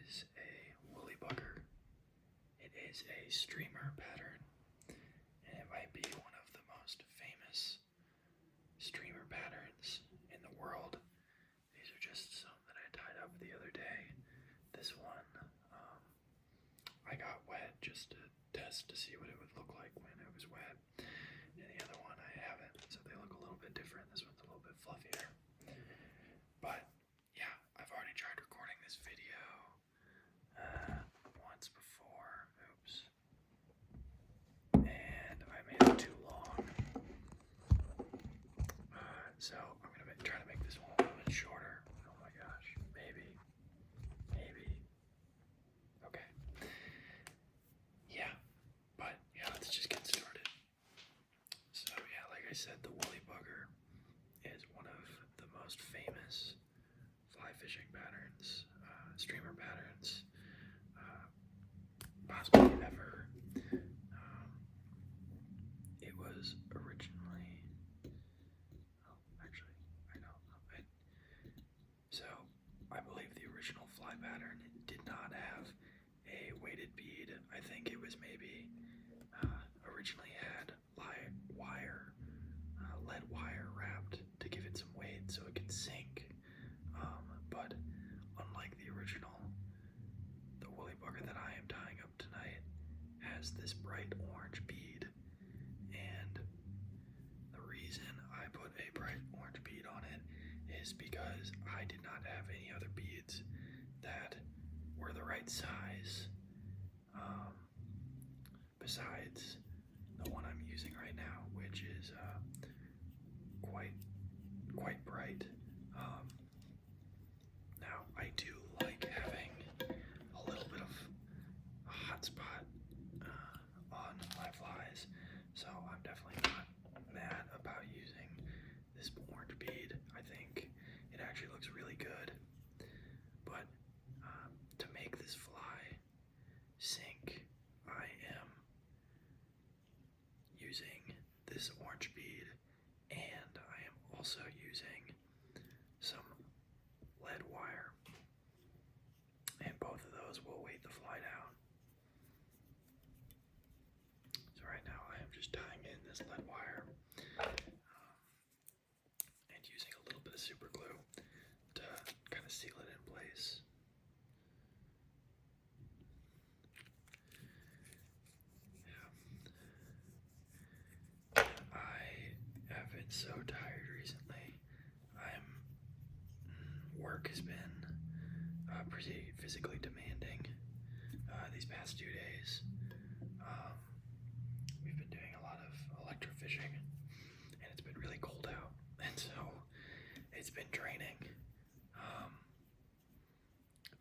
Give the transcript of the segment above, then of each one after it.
is a woolly bugger. It is a streamer pattern, and it might be one of the most famous streamer patterns in the world. These are just some that I tied up the other day. This one, I got wet just to test to see what it would look like when it was wet, and the other one I haven't, so they look a little bit different. This one's a little bit fluffier. But yeah, I've already tried recording this video once before. Oops. And I made it too long. So I'm gonna try to make this one a little bit shorter. Oh my gosh, maybe. Okay. Yeah, but yeah, let's just get started. So yeah, like I said, the woolly bugger is one of the most famous fly fishing patterns, streamer patterns, possibly ever. It was originally, actually, I don't know. So I believe the original fly pattern did not have a weighted bead. I think it was maybe originally had lead wire wrapped to give it some weight so it could sink. But unlike the original, the woolly bugger that I am tying up tonight has this bright orange bead, and the reason I put a bright orange bead on it is because I did not have any other beads that were the right size besides the one I'm using right now, which is quite bright. Now I do like having a little bit of a hot spot on my flies, so I'm definitely not mad about using this orange bead. I think it actually looks really good, but to make this fly sink, I am using this orange bead, and I am also using some lead wire, and both of those will weight the fly down. So right now I am just tying in this lead wire and using a little bit of super glue to kind of seal it in place. I have been so tired recently. Work has been pretty physically demanding these past 2 days. We've been doing a lot of electrofishing, and it's been really cold out, and so it's been draining.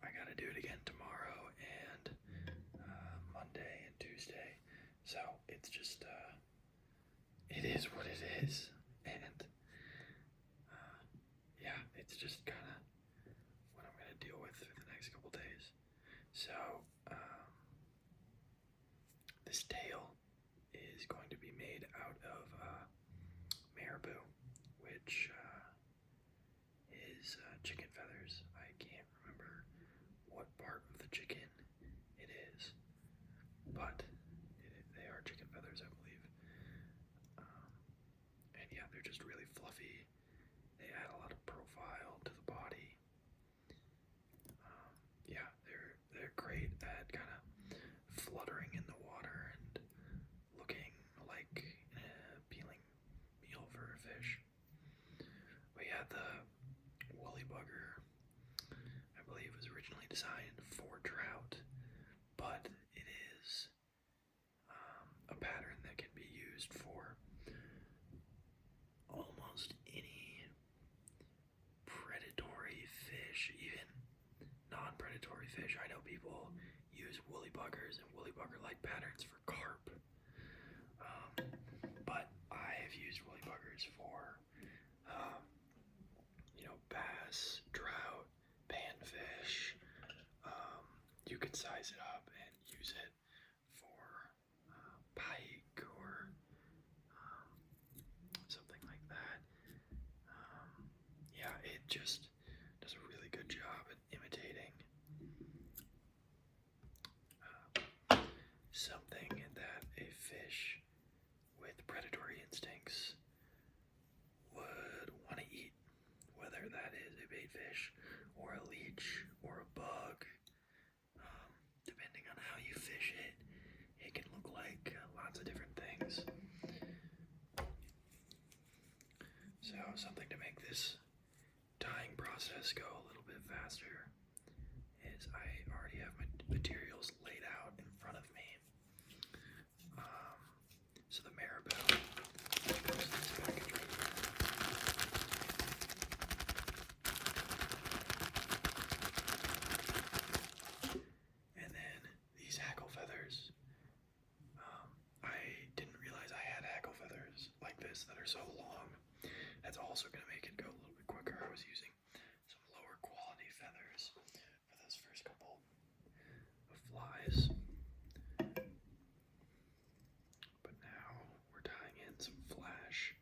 I gotta do it again tomorrow and Monday and Tuesday, so it's just it is what it is, and yeah, it's just kind of what I'm gonna deal with for the next couple days. So this tail is going to be made out of marabou, which is chicken feathers. I can't remember what part of the chicken it is, but they are chicken feathers, I believe. And yeah, they're just really fluffy. They add a lot of profile to the body. Yeah, they're great at kind of fluttering in the water and looking like peeling meal for a fish. But yeah, the woolly bugger, I believe, was originally designed for trout, but it is a pattern that can be used for almost any predatory fish, even non-predatory fish. I know people use woolly buggers and woolly bugger-like patterns for carp, but I have used woolly buggers for bass, trout, panfish, predatory instincts would want to eat, whether that is a bait fish or a leech or a bug. Depending on how you fish it, it can look like lots of different things. So something to make this tying process go a little bit faster is I already have my materials laid out in front of me. So the Marabou goes in this package right here. And then these hackle feathers. I didn't realize I had hackle feathers like this that are so long. That's also going to make it go a little bit quicker. I was using some lower quality feathers for those first couple of flies. But now we're tying in some flash,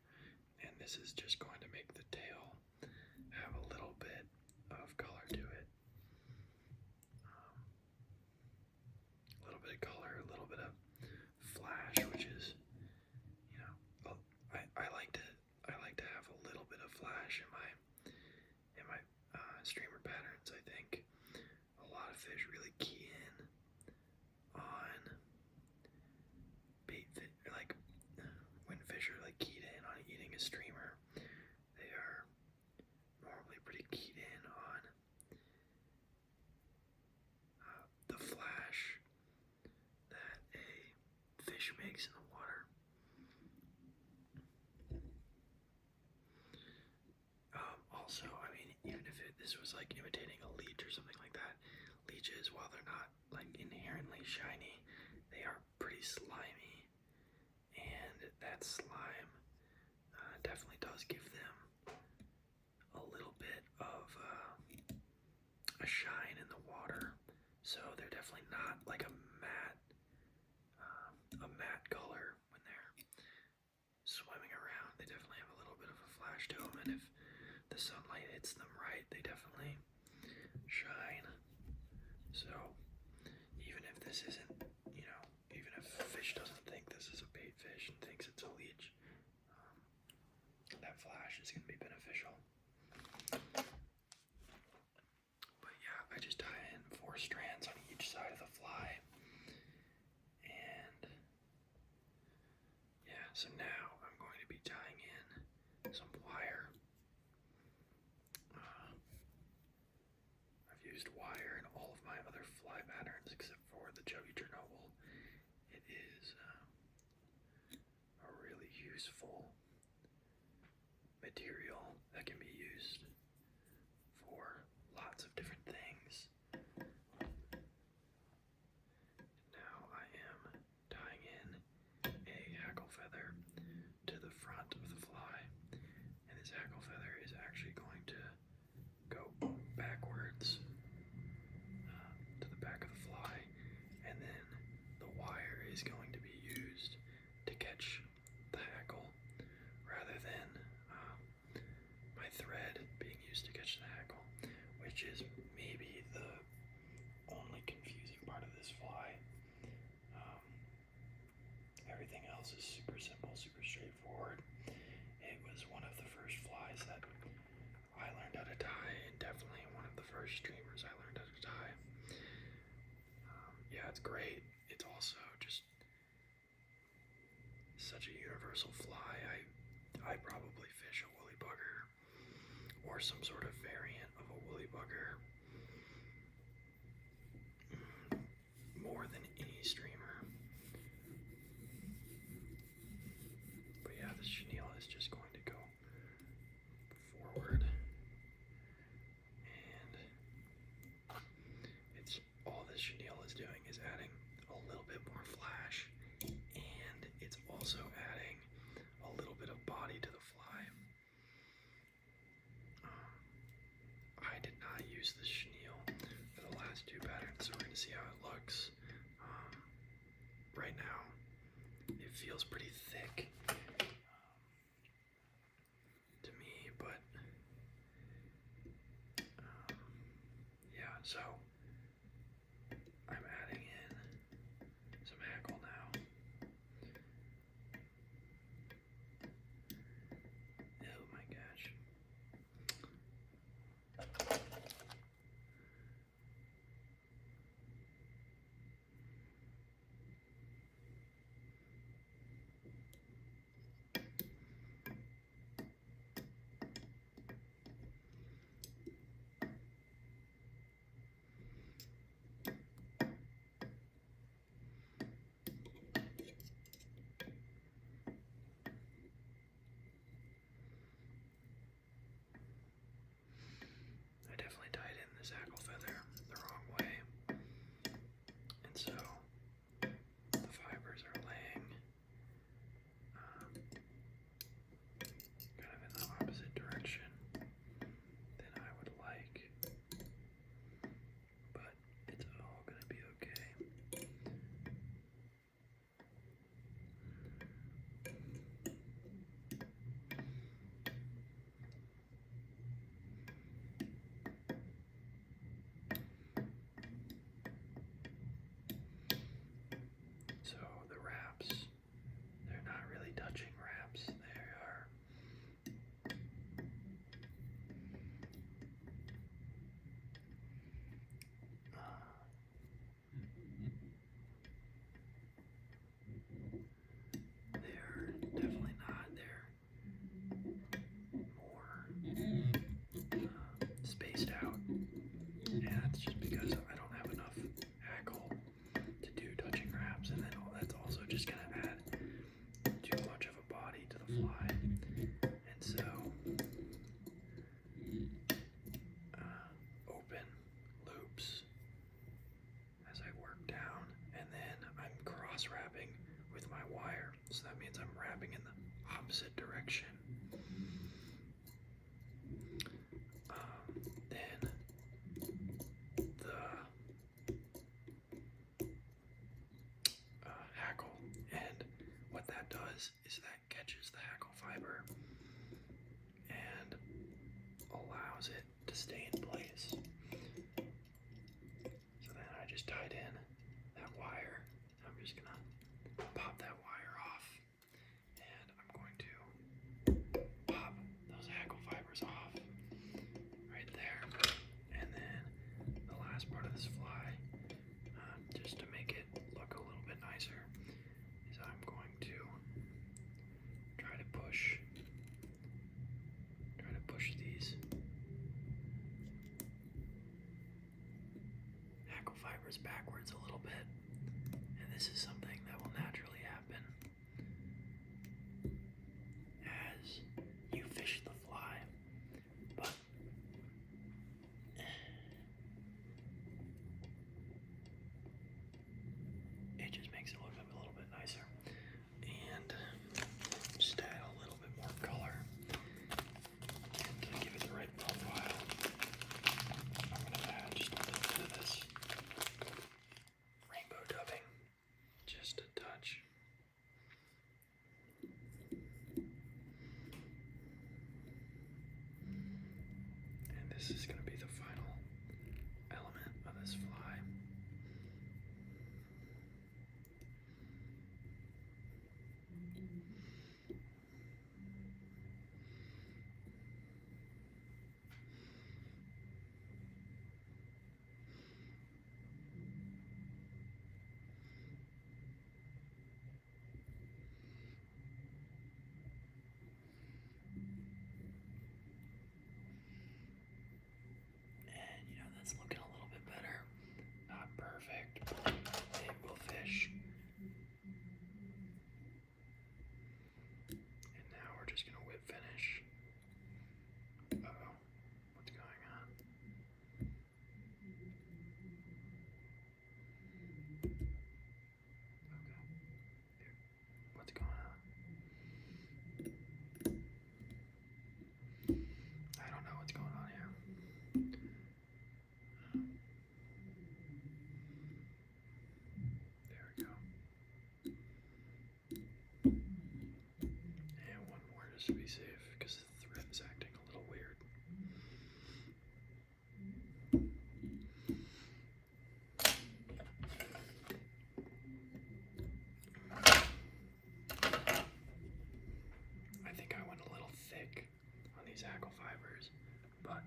and this is just going to make the tail have a little bit of color to it. A little bit of color, a little bit of flash, which is, you know, I like to have a little bit of flash in my streamer patterns. I think a lot of fish really key in on bait fit, like when fish are like keyed in on eating a streamer, they are normally pretty keyed in on the flash that a fish makes in the water. Also, I mean, even if this was like imitating a leech or something like that, leeches, while they're not like inherently shiny, they are pretty slimy, and that slime definitely does give them a little bit of a shine in the water. So they're definitely not like a matte color when they're swimming around. They definitely have a little bit of a flash to them, and if the sunlight hits them right, they definitely shine. So even if this isn't, even if a fish doesn't think this is a bait fish and thinks it's a leech, that flash is going to be beneficial. But yeah, I just tie in 4 strands on each side of the fly. And yeah, so now I'm going to be tying in some wire. I've used wire in all of my other fly patterns except for the Chubby Chernobyl. It is a really useful material that can be used for lots of different things. Now I am tying in a hackle feather to the front of the fly, and this hackle feather is actually going to go backwards to the back of the fly, and then the wire is going to be used to catch the hackle rather than my thread being used to catch the hackle, which is maybe the only confusing part of this fly. Everything else is super simple, super straightforward. It was one of the first flies that I learned how to tie, and definitely one of the first streamers I learned how to tie. Yeah, it's great. It's also just such a universal fly. I probably fish a woolly bugger or some sort of variant of a woolly bugger more than any streamer. But yeah, this chenille is just going to go forward, and it's all this chenille is doing is adding a little bit more flash, and it's also adding a little bit of body to the fly. I did not use this chenille for the last 2 patterns, so we're going to see how it looks. Right now, it feels pretty thick to me, but yeah, so I'm adding in some hackle now. so that means I'm wrapping in the opposite direction. Then the hackle, and what that does is that catches the hackle fiber and allows it to stay in place. So then I just tied in that wire. I'm just gonna pop that wire off, and I'm going to pop those hackle fibers off right there. And then the last part of this fly, just to make it look a little bit nicer, is I'm going to try to push these hackle fibers backwards a little bit. And this is something that will naturally happen as you fish the fly. But it just makes it look a little bit nicer. And just add a little bit more color. And to give it the right profile, I'm going to add just a little bit of this rainbow dubbing. Just a touch. And this is going to be the final element of this fly. And that's looking a little bit better. Not perfect, but it will fish. And now we're just gonna whip finish. Uh-oh, what's going on? Okay, here, what's going on? I don't know what's going on here. There we go. And one more just to be safe, because the thread is acting a little weird. I think I went a little thick on these hackle fibers, but